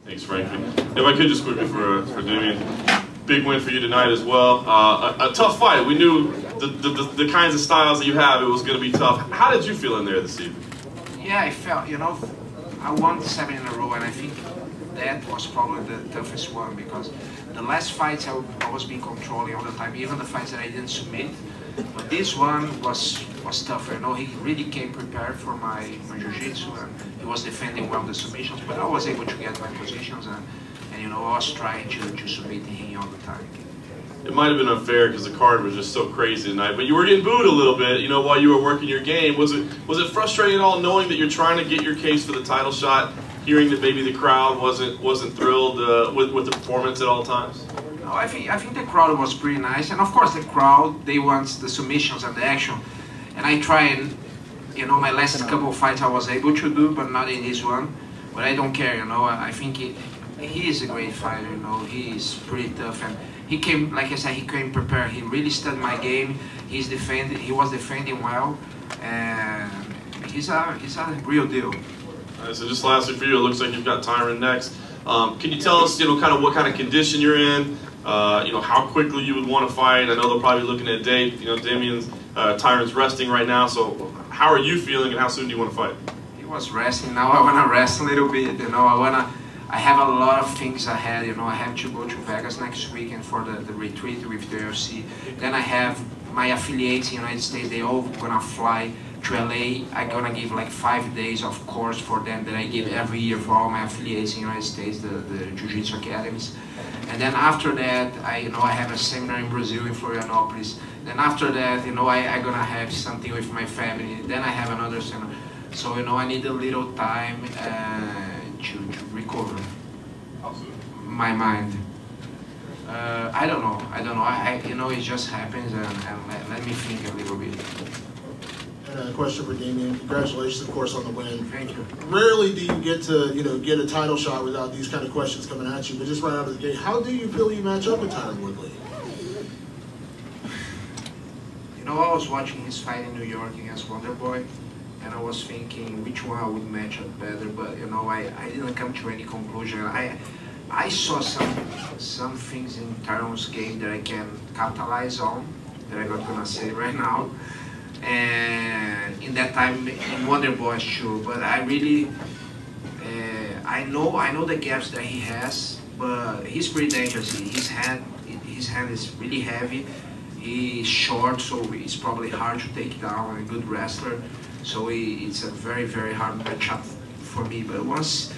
Thanks, Frankie. If I could just quickly for Demian, big win for you tonight as well. A tough fight. We knew the kinds of styles that you have, it was going to be tough. How did you feel in there this evening? Yeah, I felt, I won 7 in a row, and I think that was probably the toughest one, because the last fights I was being controlling all the time, even the fights that I didn't submit. But this one was tougher. He really came prepared for my jiu-jitsu, and he was defending well the submissions, but I was able to get my positions, and I was trying to submit him all the time. It might have been unfair because the card was just so crazy tonight, but you were getting booed a little bit, while you were working your game. Was it frustrating at all, knowing that you're trying to get your case for the title shot, hearing that maybe the crowd wasn't thrilled with the performance at all times? No, I think the crowd was pretty nice, and of course the crowd, they want the submissions and the action, and I try and my last couple of fights I was able to do, but not in this one. But I don't care, I think he is a great fighter, he is pretty tough, and he came, like I said, he came prepared. He really studied my game. He was defending well, and he's a real deal. All right, so just lastly for you, it looks like you've got Tyron next. Can you tell us, kind of what kind of condition you're in? How quickly you would want to fight? I know they're probably looking at a date. Tyron's resting right now. So how are you feeling, and how soon do you want to fight? He was resting. Now I want to rest a little bit. I have a lot of things ahead. I have to go to Vegas next weekend for the retreat with the UFC. Then I have my affiliates in the United States. They all gonna fly to LA. I'm gonna give like 5 days of course for them that I give every year for all my affiliates in the United States, the Jiu-Jitsu academies. And then after that, I have a seminar in Brazil, in Florianopolis. Then after that, I'm gonna have something with my family. Then I have another seminar. So I need a little time to recover my mind. I don't know. It just happens, and let me think a little bit. And a question for Demian. Congratulations, of course, on the win. Thank you. Rarely do you get to, get a title shot without these kind of questions coming at you. But just right out of the gate, how do you feel you match up with Tyron Woodley? I was watching his fight in New York against Wonderboy, and I was thinking which one I would match up better. But I didn't come to any conclusion. I saw some things in Tyron's game that I can capitalize on, that I'm not gonna say right now. And in that time in Wonderboy too, but I really I know the gaps that he has, but he's pretty dangerous. His hand is really heavy. He's short, so it's probably hard to take down. A good wrestler, so it's a very, very hard matchup for me. But once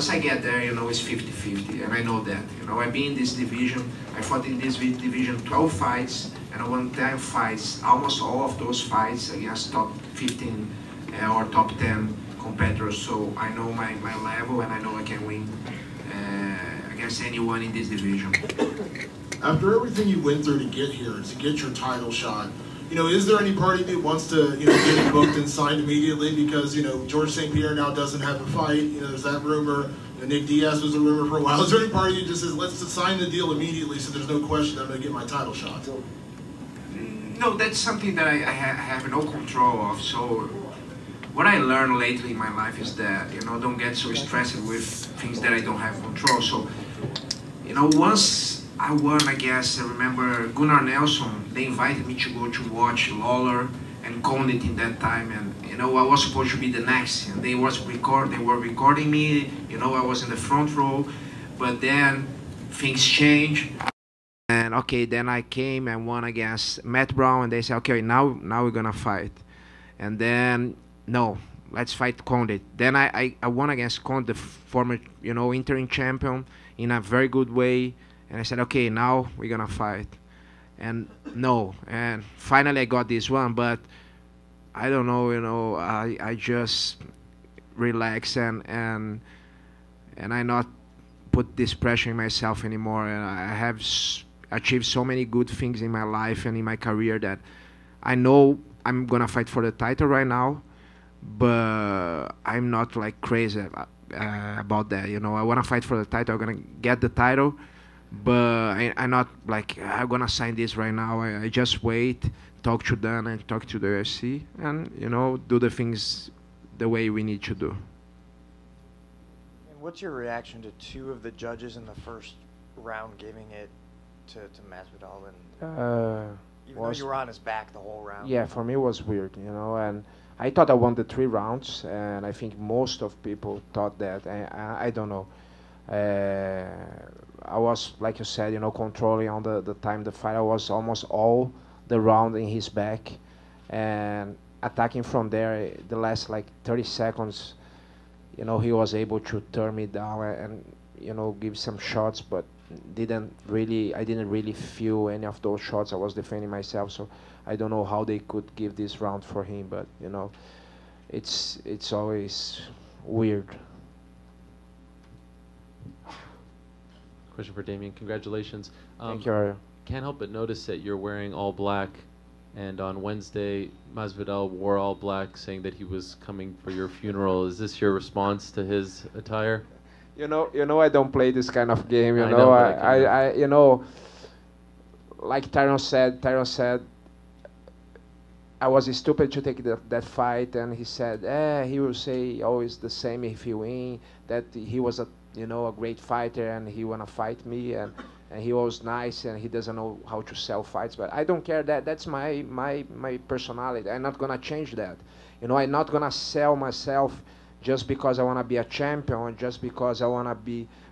I get there, it's 50-50, and I know that. I've been in this division. I fought in this division 12 fights, and I won 10 fights. Almost all of those fights against top 15 or top 10 competitors. So I know my level, and I know I can win against anyone in this division. After everything you went through to get here, to get your title shot, is there any party that wants to, get it booked and signed immediately? Because, George St. Pierre now doesn't have a fight. There's that rumor. Nick Diaz was a rumor for a while. Is there any party that just says, let's sign the deal immediately so there's no question I'm going to get my title shot? No, that's something that I have no control of. So what I learned lately in my life is that, don't get so stressed with things that I don't have control. So, once I won, I guess, I remember Gunnar Nelson, they invited me to go to watch Lawler and Condit in that time, and I was supposed to be the next, and they were recording me, I was in the front row, but then things changed, and okay, then I came and won against Matt Brown, and they said, okay, now we're gonna fight, and then, no, let's fight Condit. Then I won against Condit, the former, interim champion, in a very good way. And I said, okay, now we're gonna fight. And no, and finally I got this one, but I don't know, I just relax and I not put this pressure in myself anymore. And I have achieved so many good things in my life and in my career that I know I'm gonna fight for the title right now, but I'm not like crazy about that. I wanna fight for the title. I'm gonna get the title. But I'm not like, I'm gonna sign this right now. I just wait, talk to Dan and talk to the UFC, and do the things the way we need to do. What's your reaction to two of the judges in the first round giving it to Masvidal? And even though you were on his back the whole round. Yeah, for me it was weird, you know, and I thought I won the 3 rounds, and I think most of people thought that. I don't know. I was, like you said, you know, controlling on the time the fight. I was almost all the round in his back, and attacking from there. The last like 30 seconds, you know, he was able to turn me down and you know, give some shots, but I didn't really feel any of those shots. I was defending myself, so I don't know how they could give this round for him, but you know, it's always weird. Question for Demian. Congratulations. Thank you, Ariel. Can't help but notice that you're wearing all black, and on Wednesday, Masvidal wore all black, saying that he was coming for your funeral. Is this your response to his attire? You know, I don't play this kind of game. You I know, know, I you know, like Tyron said, I was stupid to take that fight, and he said, he will say always the same if he win, that he was a great fighter and he wanna fight me, and he was nice and he doesn't know how to sell fights, but I don't care. That's my personality. I'm not gonna change that. You know, I'm not gonna sell myself just because I wanna be a champion, or just because I wanna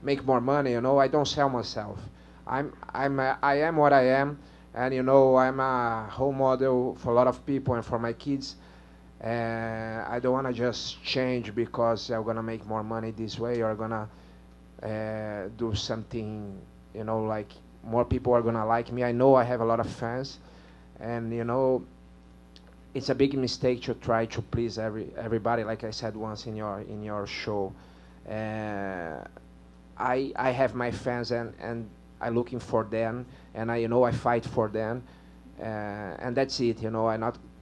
make more money. You know, I don't sell myself. I am what I am, and you know, I'm a role model for a lot of people and for my kids. And I don't wanna just change because I'm gonna make more money this way, or gonna do something, you know, like more people are gonna like me. I know I have a lot of fans, and you know, it's a big mistake to try to please everybody. Like I said once in your show, I have my fans, and I'm looking for them, and I fight for them, and that's it. You know,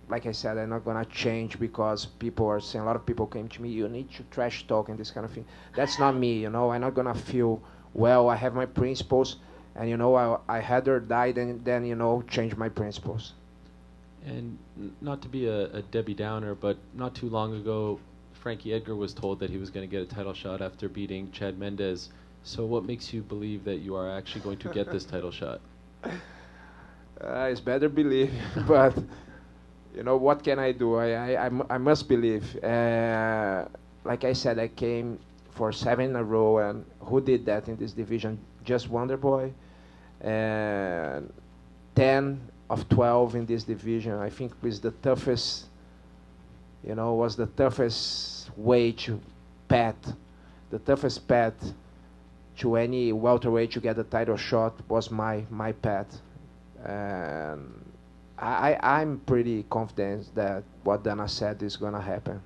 like I said, I'm not gonna change because people are saying. A lot of people came to me, you need to trash talk and this kind of thing. That's not me. You know, I'm not gonna feel well. I have my principles, and you know, I rather die than you know, change my principles. And not to be a Debbie Downer, but not too long ago, Frankie Edgar was told that he was going to get a title shot after beating Chad Mendes. So what makes you believe that you are actually going to get this title shot? It's better believe, but you know, what can I do? I must believe. Like I said, I came for 7 in a row, and who did that in this division? Just Wonderboy. And 10 of 12 in this division. I think was the toughest, you know, was the toughest way to path, the toughest path to any welterweight to get a title shot was my path. And I'm pretty confident that what Dana said is gonna happen.